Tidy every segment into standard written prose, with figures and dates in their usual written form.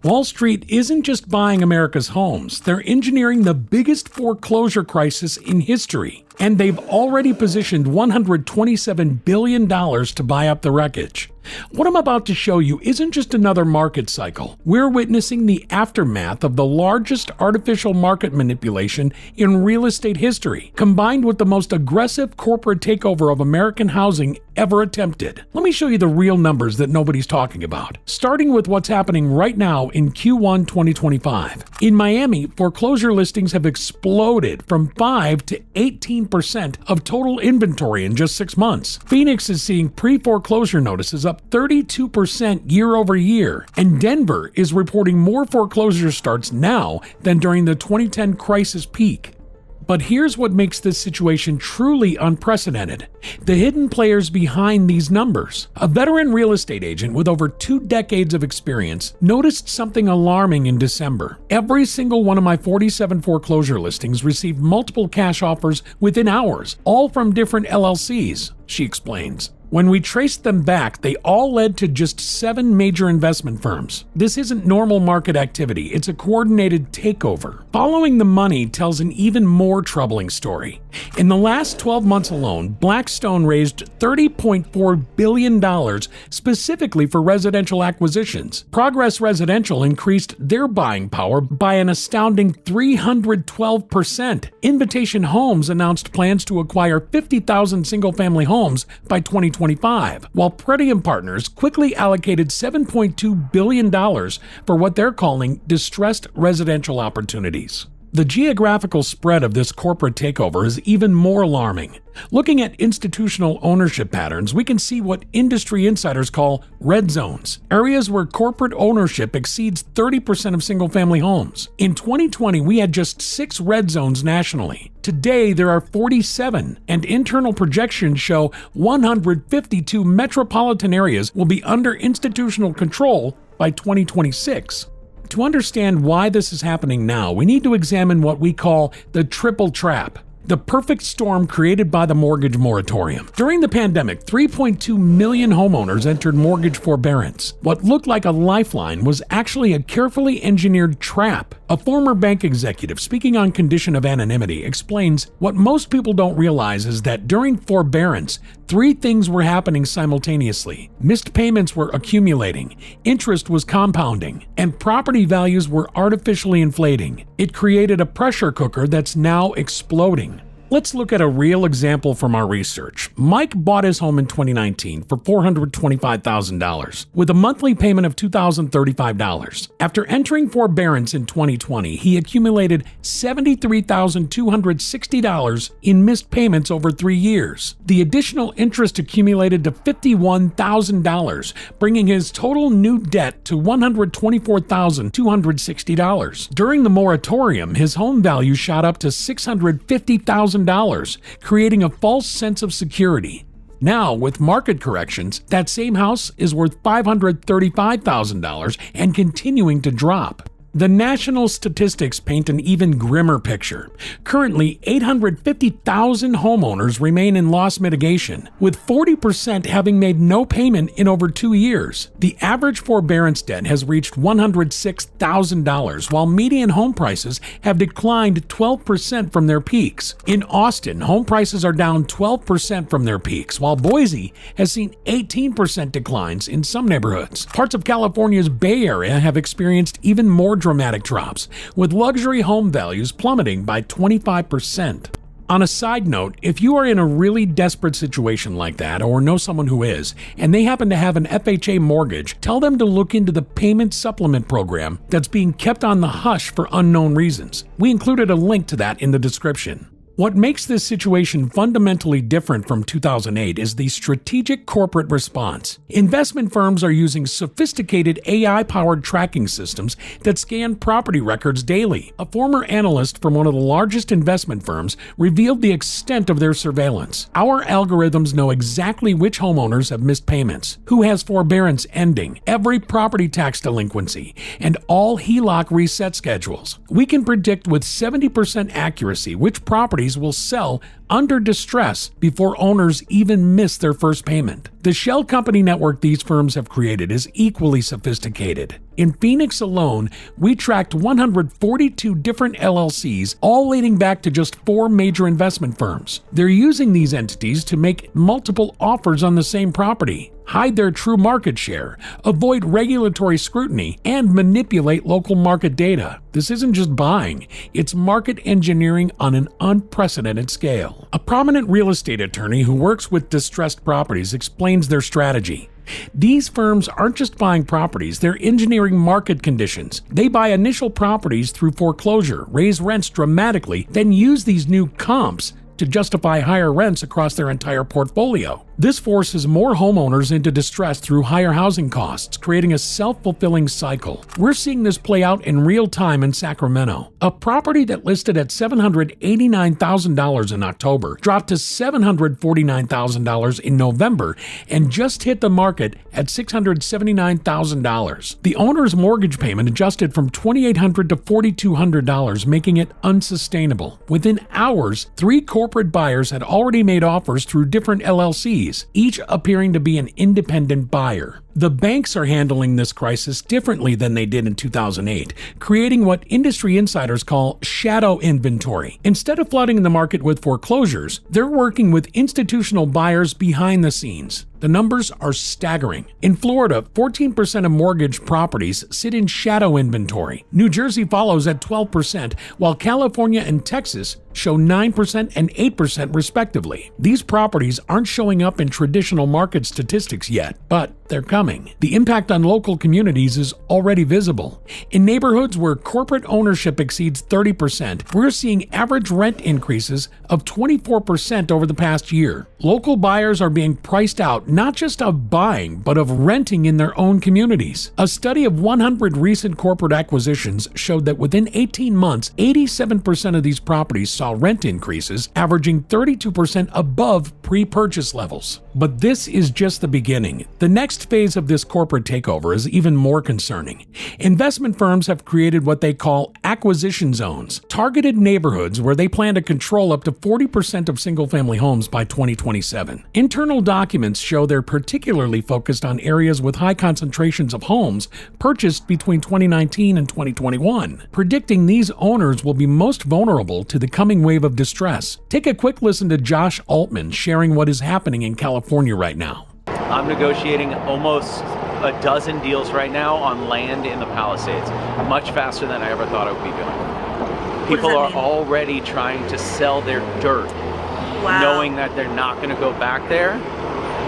Wall Street isn't just buying America's homes, they're engineering the biggest foreclosure crisis in history. And they've already positioned $127 billion to buy up the wreckage. What I'm about to show you isn't just another market cycle. We're witnessing the aftermath of the largest artificial market manipulation in real estate history, combined with the most aggressive corporate takeover of American housing ever attempted. Let me show you the real numbers that nobody's talking about, starting with what's happening right now in Q1 2025. In Miami, foreclosure listings have exploded from 5 to 18% of total inventory in just 6 months. Phoenix is seeing pre-foreclosure notices up 32% year over year, and Denver is reporting more foreclosure starts now than during the 2010 crisis peak. But here's what makes this situation truly unprecedented: the hidden players behind these numbers. A veteran real estate agent with over 2 decades of experience noticed something alarming in December. Every single one of my 47 foreclosure listings received multiple cash offers within hours, all from different LLCs, she explains. When we traced them back, they all led to just 7 major investment firms. This isn't normal market activity, it's a coordinated takeover. Following the money tells an even more troubling story. In the last 12 months alone, Blackstone raised $30.4 billion specifically for residential acquisitions. Progress Residential increased their buying power by an astounding 312%. Invitation Homes announced plans to acquire 50,000 single-family homes by 2025, while Freddie & Partners quickly allocated $7.2 billion for what they're calling distressed residential opportunities. The geographical spread of this corporate takeover is even more alarming. Looking at institutional ownership patterns, we can see what industry insiders call red zones, areas where corporate ownership exceeds 30% of single-family homes. In 2020, we had just 6 red zones nationally. Today, there are 47, and internal projections show 152 metropolitan areas will be under institutional control by 2026. To understand why this is happening now, we need to examine what we call the triple trap, the perfect storm created by the mortgage moratorium. During the pandemic, 3.2 million homeowners entered mortgage forbearance. What looked like a lifeline was actually a carefully engineered trap. A former bank executive, speaking on condition of anonymity, explains what most people don't realize is that during forbearance, 3 things were happening simultaneously. Missed payments were accumulating, interest was compounding, and property values were artificially inflating. It created a pressure cooker that's now exploding. Let's look at a real example from our research. Mike bought his home in 2019 for $425,000 with a monthly payment of $2,035. After entering forbearance in 2020, he accumulated $73,260 in missed payments over 3 years. The additional interest accumulated to $51,000, bringing his total new debt to $124,260. During the moratorium, his home value shot up to $650,000, creating a false sense of security. Now, with market corrections, that same house is worth $535,000 and continuing to drop. The national statistics paint an even grimmer picture. Currently, 850,000 homeowners remain in loss mitigation, with 40% having made no payment in over 2 years. The average forbearance debt has reached $106,000, while median home prices have declined 12% from their peaks. In Austin, home prices are down 12% from their peaks, while Boise has seen 18% declines in some neighborhoods. Parts of California's Bay Area have experienced even more dramatic drops, with luxury home values plummeting by 25%. On a side note, if you are in a really desperate situation like that, or know someone who is, and they happen to have an FHA mortgage, tell them to look into the payment supplement program that's being kept on the hush for unknown reasons. We included a link to that in the description. What makes this situation fundamentally different from 2008 is the strategic corporate response. Investment firms are using sophisticated AI-powered tracking systems that scan property records daily. A former analyst from one of the largest investment firms revealed the extent of their surveillance. Our algorithms know exactly which homeowners have missed payments, who has forbearance ending, every property tax delinquency, and all HELOC reset schedules. We can predict with 70% accuracy which properties will sell under distress before owners even miss their first payment. The shell company network these firms have created is equally sophisticated. In Phoenix alone, we tracked 142 different LLCs, all leading back to just 4 major investment firms. They're using these entities to make multiple offers on the same property, hide their true market share, avoid regulatory scrutiny, and manipulate local market data. This isn't just buying, it's market engineering on an unprecedented scale. A prominent real estate attorney who works with distressed properties explains their strategy. These firms aren't just buying properties, they're engineering market conditions. They buy initial properties through foreclosure, raise rents dramatically, then use these new comps to justify higher rents across their entire portfolio. This forces more homeowners into distress through higher housing costs, creating a self-fulfilling cycle. We're seeing this play out in real time in Sacramento. A property that listed at $789,000 in October dropped to $749,000 in November and just hit the market at $679,000. The owner's mortgage payment adjusted from $2,800 to $4,200, making it unsustainable. Within hours, 3 corporate buyers had already made offers through different LLCs, each appearing to be an independent buyer. The banks are handling this crisis differently than they did in 2008, creating what industry insiders call shadow inventory. Instead of flooding the market with foreclosures, they're working with institutional buyers behind the scenes. The numbers are staggering. In Florida, 14% of mortgage properties sit in shadow inventory. New Jersey follows at 12%, while California and Texas show 9% and 8% respectively. These properties aren't showing up in traditional market statistics yet, but they're coming. The impact on local communities is already visible. In neighborhoods where corporate ownership exceeds 30%, we're seeing average rent increases of 24% over the past year. Local buyers are being priced out not just of buying, but of renting in their own communities. A study of 100 recent corporate acquisitions showed that within 18 months, 87% of these properties saw rent increases, averaging 32% above pre-purchase levels. But this is just the beginning. The next phase of this corporate takeover is even more concerning. Investment firms have created what they call acquisition zones, targeted neighborhoods where they plan to control up to 40% of single-family homes by 2027. Internal documents show they're particularly focused on areas with high concentrations of homes purchased between 2019 and 2021, predicting these owners will be most vulnerable to the coming wave of distress. Take a quick listen to Josh Altman sharing what is happening in California right now. I'm negotiating almost a dozen deals right now on land in the Palisades, much faster than I ever thought I would be doing. People are already trying to sell their dirt, knowing that they're not going to go back there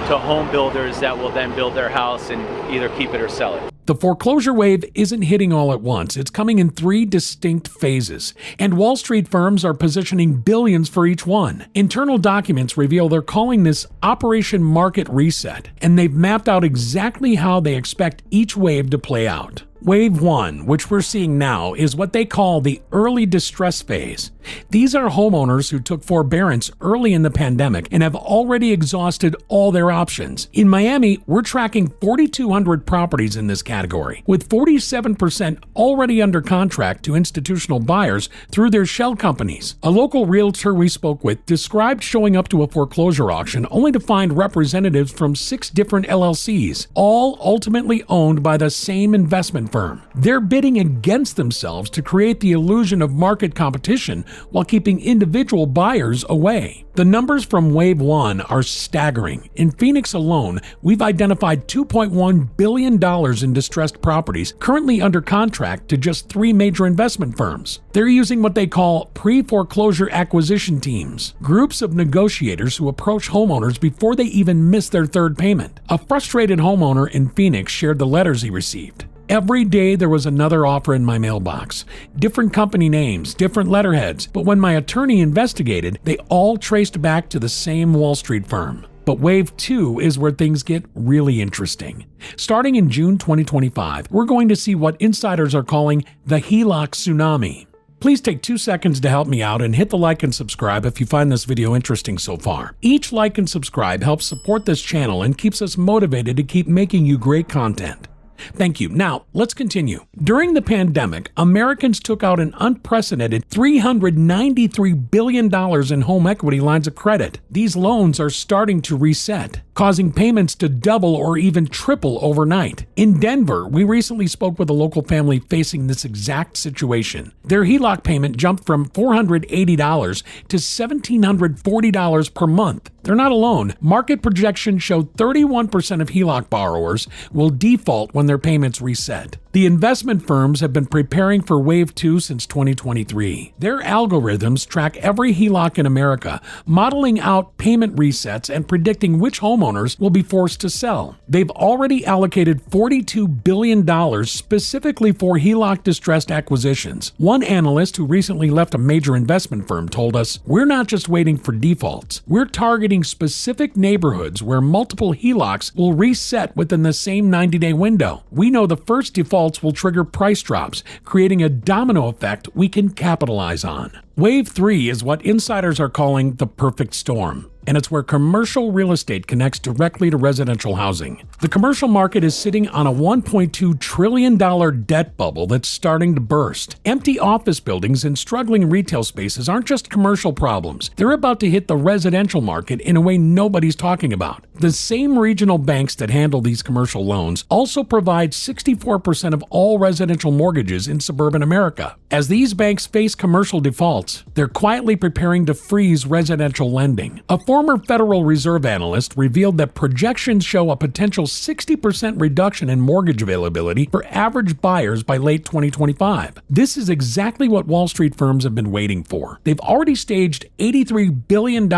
to home builders that will then build their house and either keep it or sell it. The foreclosure wave isn't hitting all at once. It's coming in 3 distinct phases, and Wall Street firms are positioning billions for each one. Internal documents reveal they're calling this Operation Market Reset, and they've mapped out exactly how they expect each wave to play out. Wave 1, which we're seeing now, is what they call the early distress phase. These are homeowners who took forbearance early in the pandemic and have already exhausted all their options. In Miami, we're tracking 4,200 properties in this category, with 47% already under contract to institutional buyers through their shell companies. A local realtor we spoke with described showing up to a foreclosure auction only to find representatives from 6 different LLCs, all ultimately owned by the same investment firm. They're bidding against themselves to create the illusion of market competition while keeping individual buyers away. The numbers from Wave 1 are staggering. In Phoenix alone, we've identified $2.1 billion in distressed properties currently under contract to just 3 major investment firms. They're using what they call pre-foreclosure acquisition teams, groups of negotiators who approach homeowners before they even miss their third payment. A frustrated homeowner in Phoenix shared the letters he received. Every day there was another offer in my mailbox. Different company names, different letterheads, but when my attorney investigated, they all traced back to the same Wall Street firm. But Wave 2 is where things get really interesting. Starting in June 2025, we're going to see what insiders are calling the HELOC tsunami. Please take 2 seconds to help me out and hit the like and subscribe if you find this video interesting so far. Each like and subscribe helps support this channel and keeps us motivated to keep making you great content. Thank you. Now, let's continue. During the pandemic, Americans took out an unprecedented $393 billion in home equity lines of credit. These loans are starting to reset, causing payments to double or even triple overnight. In Denver, we recently spoke with a local family facing this exact situation. Their HELOC payment jumped from $480 to $1,740 per month. They're not alone. Market projections show 31% of HELOC borrowers will default when their payments reset. The investment firms have been preparing for Wave 2 since 2023. Their algorithms track every HELOC in America, modeling out payment resets and predicting which homeowners will be forced to sell. They've already allocated $42 billion specifically for HELOC distressed acquisitions. One analyst who recently left a major investment firm told us, "We're not just waiting for defaults. We're targeting specific neighborhoods where multiple HELOCs will reset within the same 90-day window. We know the first defaults will trigger price drops, creating a domino effect we can capitalize on." Wave 3 is what insiders are calling the perfect storm, and it's where commercial real estate connects directly to residential housing. The commercial market is sitting on a $1.2 trillion debt bubble that's starting to burst. Empty office buildings and struggling retail spaces aren't just commercial problems. They're about to hit the residential market in a way nobody's talking about. The same regional banks that handle these commercial loans also provide 64% of all residential mortgages in suburban America. As these banks face commercial defaults, they're quietly preparing to freeze residential lending. A former Federal Reserve analyst revealed that projections show a potential 60% reduction in mortgage availability for average buyers by late 2025. This is exactly what Wall Street firms have been waiting for. They've already staged $83 billion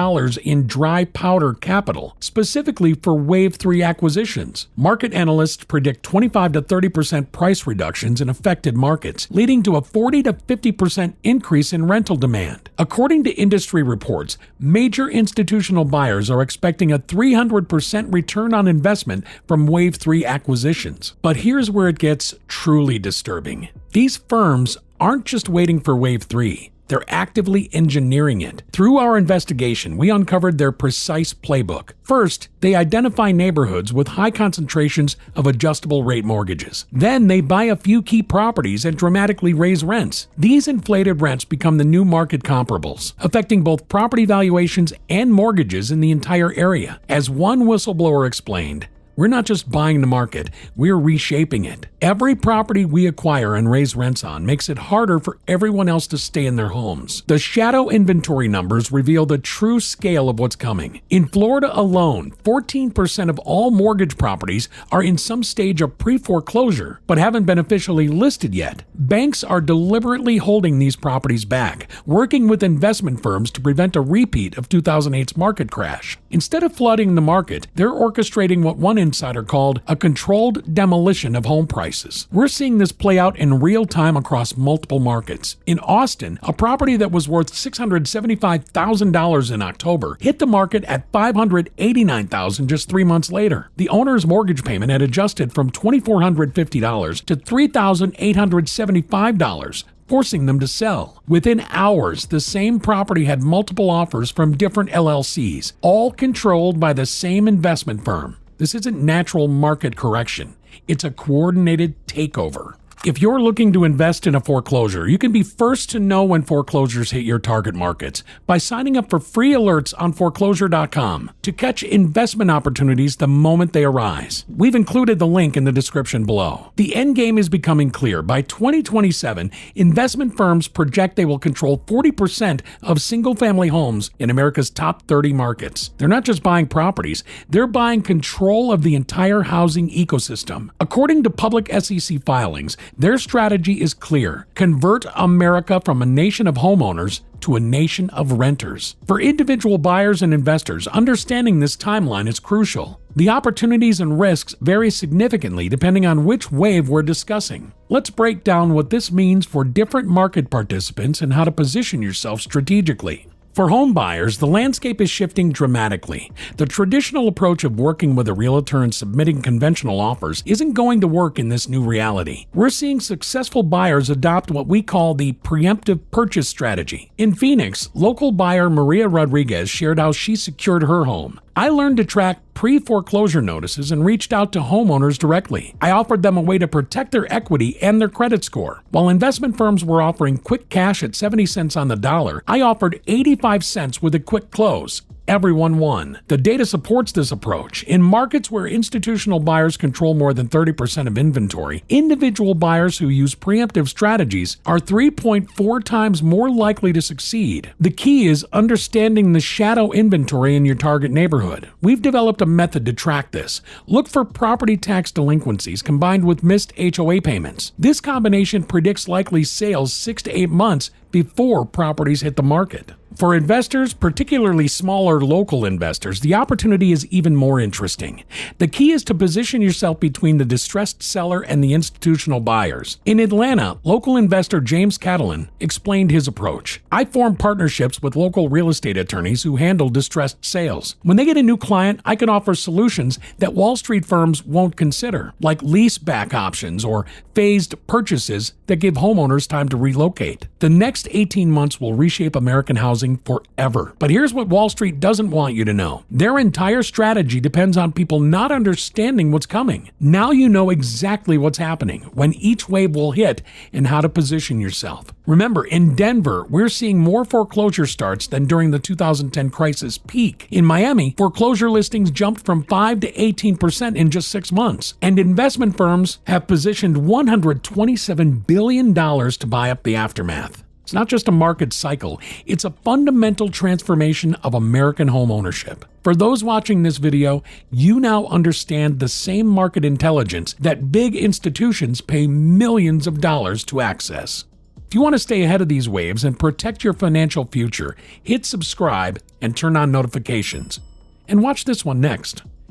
in dry powder capital, specifically for Wave 3 acquisitions. Market analysts predict 25 to 30% price reductions in affected markets, leading to a 40 to 50% increase in rental demand. According to industry reports, major institutional buyers are expecting a 300% return on investment from Wave 3 acquisitions. But here's where it gets truly disturbing. These firms aren't just waiting for Wave 3. They're actively engineering it. Through our investigation, we uncovered their precise playbook. First, they identify neighborhoods with high concentrations of adjustable rate mortgages. Then they buy a few key properties and dramatically raise rents. These inflated rents become the new market comparables, affecting both property valuations and mortgages in the entire area. As one whistleblower explained, "We're not just buying the market, we're reshaping it. Every property we acquire and raise rents on makes it harder for everyone else to stay in their homes." The shadow inventory numbers reveal the true scale of what's coming. In Florida alone, 14% of all mortgage properties are in some stage of pre-foreclosure, but haven't been officially listed yet. Banks are deliberately holding these properties back, working with investment firms to prevent a repeat of 2008's market crash. Instead of flooding the market, they're orchestrating what one insider called a controlled demolition of home prices. We're seeing this play out in real time across multiple markets. In Austin, a property that was worth $675,000 in October hit the market at $589,000 just 3 months later. The owner's mortgage payment had adjusted from $2,450 to $3,875. Forcing them to sell. Within hours, the same property had multiple offers from different LLCs, all controlled by the same investment firm. This isn't natural market correction. It's a coordinated takeover. If you're looking to invest in a foreclosure, you can be first to know when foreclosures hit your target markets by signing up for free alerts on foreclosure.com to catch investment opportunities the moment they arise. We've included the link in the description below. The end game is becoming clear. By 2027, investment firms project they will control 40% of single-family homes in America's top 30 markets. They're not just buying properties, they're buying control of the entire housing ecosystem. According to public SEC filings, their strategy is clear: convert America from a nation of homeowners to a nation of renters. For individual buyers and investors, understanding this timeline is crucial. The opportunities and risks vary significantly depending on which wave we're discussing. Let's break down what this means for different market participants and how to position yourself strategically. For home buyers, the landscape is shifting dramatically. The traditional approach of working with a realtor and submitting conventional offers isn't going to work in this new reality. We're seeing successful buyers adopt what we call the preemptive purchase strategy. In Phoenix, local buyer Maria Rodriguez shared how she secured her home. I learned to track pre-foreclosure notices and reached out to homeowners directly. I offered them a way to protect their equity and their credit score. While investment firms were offering quick cash at 70 cents on the dollar, I offered 85 cents with a quick close. Everyone won. The data supports this approach. In markets where institutional buyers control more than 30% of inventory, individual buyers who use preemptive strategies are 3.4 times more likely to succeed. The key is understanding the shadow inventory in your target neighborhood. We've developed a method to track this. Look for property tax delinquencies combined with missed HOA payments. This combination predicts likely sales 6 to 8 months before properties hit the market. For investors, particularly smaller local investors, the opportunity is even more interesting. The key is to position yourself between the distressed seller and the institutional buyers. In Atlanta, local investor James Catalan explained his approach. I form partnerships with local real estate attorneys who handle distressed sales. When they get a new client, I can offer solutions that Wall Street firms won't consider, like lease-back options or phased purchases that give homeowners time to relocate. The next 18 months will reshape American housing forever. But here's what Wall Street doesn't want you to know. Their entire strategy depends on people not understanding what's coming. Now you know exactly what's happening, when each wave will hit, and how to position yourself. Remember, in Denver, we're seeing more foreclosure starts than during the 2010 crisis peak. In Miami, foreclosure listings jumped from 5 to 18% in just 6 months. And investment firms have positioned $127 billion to buy up the aftermath. It's not just a market cycle, it's a fundamental transformation of American home ownership. For those watching this video, you now understand the same market intelligence that big institutions pay millions of dollars to access. If you want to stay ahead of these waves and protect your financial future, hit subscribe and turn on notifications. And watch this one next.